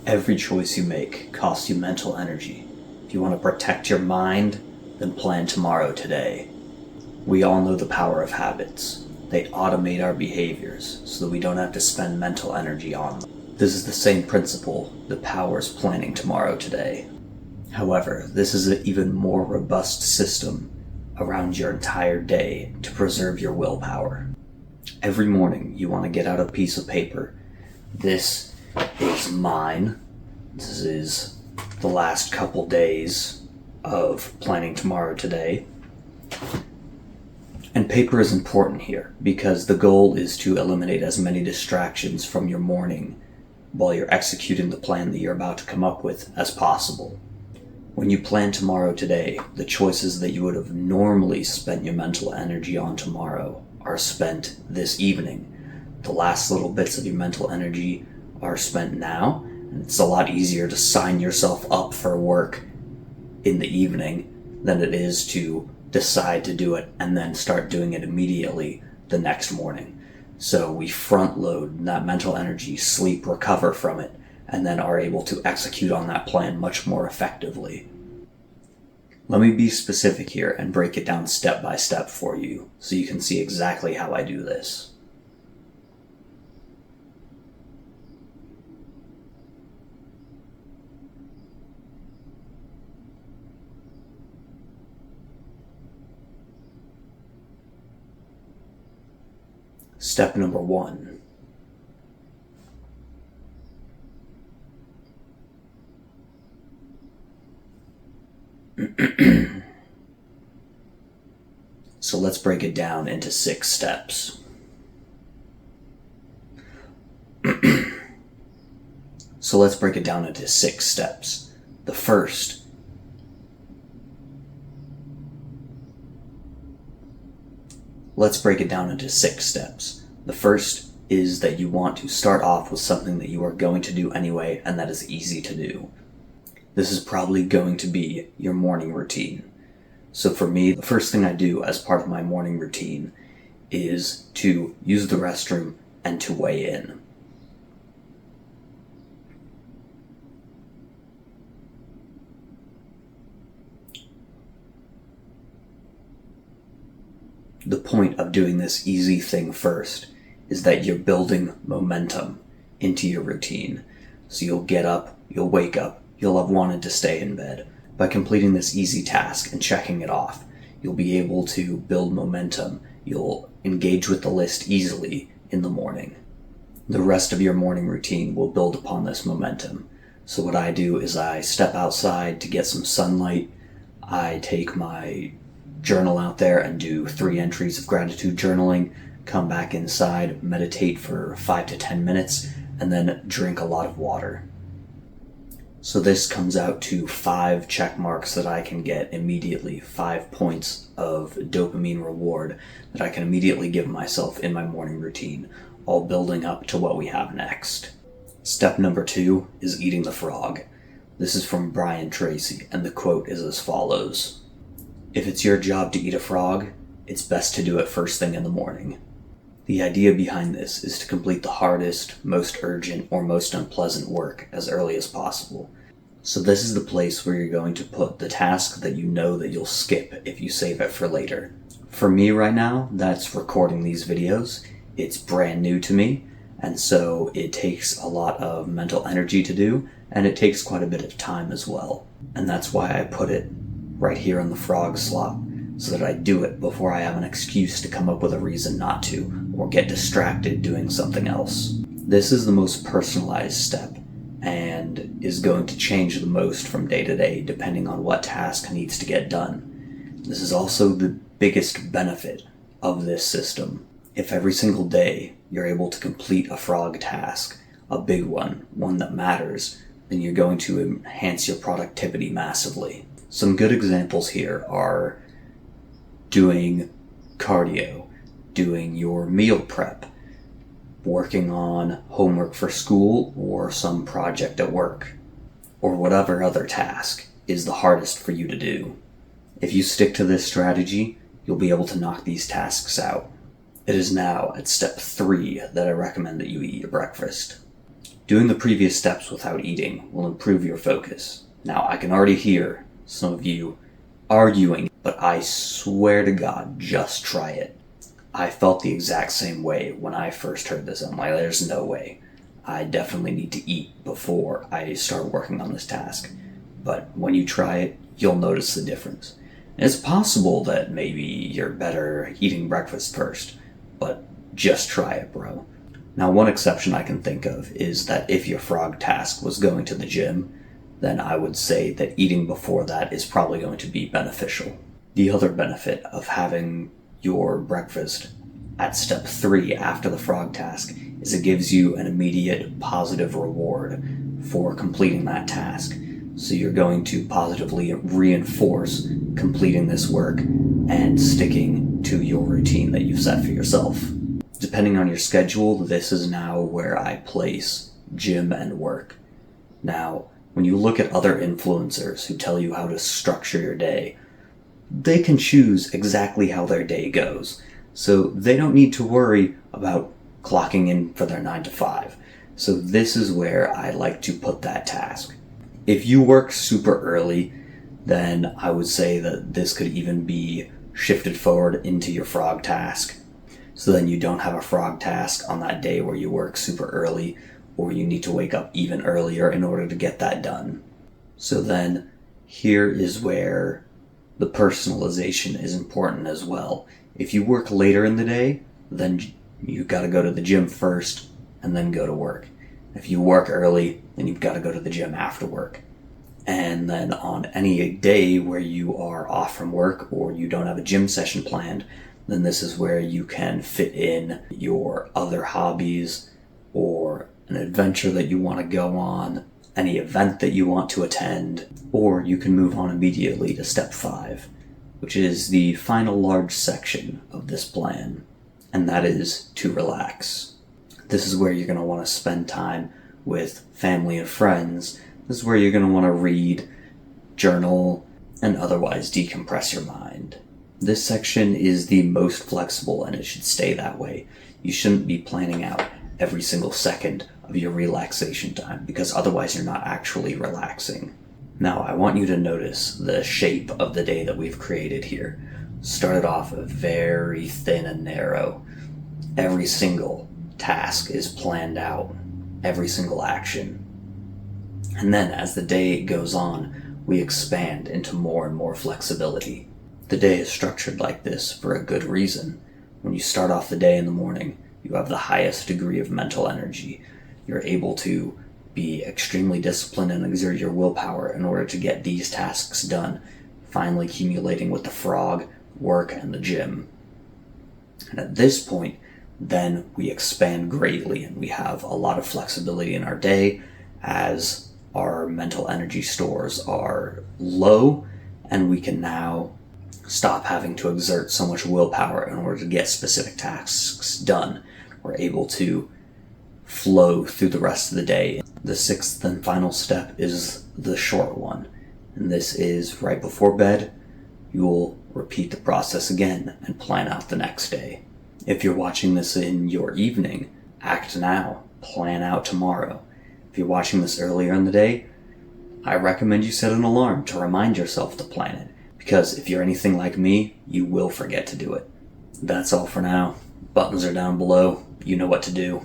Every choice you make costs you mental energy. If you want to protect your mind, then plan tomorrow today. We all know the power of habits. They automate our behaviors so that we don't have to spend mental energy on them. This is the same principle that powers planning tomorrow today. However, this is an even more robust system around your entire day to preserve your willpower. Every morning you want to get out a piece of paper. This is mine. This is the last couple days of planning tomorrow today. And paper is important here because the goal is to eliminate as many distractions from your morning while you're executing the plan that you're about to come up with as possible. When you plan tomorrow today, the choices that you would have normally spent your mental energy on tomorrow are spent this evening. The last little bits of your mental energy are spent now, and it's a lot easier to sign yourself up for work in the evening than it is to decide to do it and then start doing it immediately the next morning. So we front load that mental energy, sleep, recover from it, and then are able to execute on that plan much more effectively. Let me be specific here and break it down step by step for you so you can see exactly how I do this. Step number 1. So let's break it down into 6 steps. So let's break it down into 6 steps. The first Let's break it down into 6 steps. The first is that you want to start off with something that you are going to do anyway and that is easy to do. This is probably going to be your morning routine. So for me, the first thing I do as part of my morning routine is to use the restroom and to weigh in. The point of doing this easy thing first is that you're building momentum into your routine. So you'll get up, you'll wake up, you'll have wanted to stay in bed. By completing this easy task and checking it off, you'll be able to build momentum. You'll engage with the list easily in the morning. The rest of your morning routine will build upon this momentum. So what I do is I step outside to get some sunlight. I take my journal out there and do 3 entries of gratitude journaling, come back inside, meditate for 5 to 10 minutes, and then drink a lot of water. So this comes out to 5 check marks that I can get immediately, 5 points of dopamine reward that I can immediately give myself in my morning routine, all building up to what we have next. Step number 2 is eating the frog. This is from Brian Tracy, and the quote is as follows: "If it's your job to eat a frog, it's best to do it first thing in the morning." The idea behind this is to complete the hardest, most urgent, or most unpleasant work as early as possible. So this is the place where you're going to put the task that you know that you'll skip if you save it for later. For me right now, that's recording these videos. It's brand new to me, and so it takes a lot of mental energy to do, and it takes quite a bit of time as well. And that's why I put it right here in the frog slot, so that I do it before I have an excuse to come up with a reason not to, or get distracted doing something else. This is the most personalized step, and is going to change the most from day to day, depending on what task needs to get done. This is also the biggest benefit of this system. If every single day you're able to complete a frog task, a big one that matters, then you're going to enhance your productivity massively. Some good examples here are doing cardio, doing your meal prep, working on homework for school or some project at work, or whatever other task is the hardest for you to do. If you stick to this strategy, you'll be able to knock these tasks out. It is now at step 3 that I recommend that you eat your breakfast. Doing the previous steps without eating will improve your focus. Now, I can already hear some of you arguing, but I swear to God, just try it. I felt the exact same way when I first heard this. I'm like, there's no way. I definitely need to eat before I start working on this task. But when you try it, you'll notice the difference. And it's possible that maybe you're better eating breakfast first, but just try it, bro. Now, one exception I can think of is that if your frog task was going to the gym, then I would say that eating before that is probably going to be beneficial. The other benefit of having your breakfast at step 3 after the frog task is it gives you an immediate positive reward for completing that task. So you're going to positively reinforce completing this work and sticking to your routine that you've set for yourself. Depending on your schedule, this is now where I place gym and work. Now, when you look at other influencers who tell you how to structure your day, they can choose exactly how their day goes. So they don't need to worry about clocking in for their 9 to 5. So this is where I like to put that task. If you work super early, then I would say that this could even be shifted forward into your frog task. So then you don't have a frog task on that day where you work super early, or you need to wake up even earlier in order to get that done. So then here is where the personalization is important as well. If you work later in the day, then you got to go to the gym first and then go to work. If you work early, then you've got to go to the gym after work. And then on any day where you are off from work or you don't have a gym session planned, then this is where you can fit in your other hobbies or an adventure that you want to go on, any event that you want to attend, or you can move on immediately to step 5, which is the final large section of this plan, and that is to relax. This is where you're going to want to spend time with family and friends. This is where you're going to want to read, journal, and otherwise decompress your mind. This section is the most flexible and it should stay that way. You shouldn't be planning out every single second of your relaxation time because otherwise you're not actually relaxing. Now, I want you to notice the shape of the day that we've created here. Started off very thin and narrow. Every single task is planned out, every single action. And then as the day goes on, we expand into more and more flexibility. The day is structured like this for a good reason. When you start off the day in the morning, you have the highest degree of mental energy. You're able to be extremely disciplined and exert your willpower in order to get these tasks done, finally accumulating with the frog, work, and the gym. And at this point, then we expand greatly and we have a lot of flexibility in our day as our mental energy stores are low, and we can now stop having to exert so much willpower in order to get specific tasks done. We're able to flow through the rest of the day. The 6th and final step is the short one, and this is right before bed. You will repeat the process again and plan out the next day. If you're watching this in your evening, act now, plan out tomorrow. If you're watching this earlier in the day, I recommend you set an alarm to remind yourself to plan it, because if you're anything like me, you will forget to do it. That's all for now. Buttons are down below. You know what to do.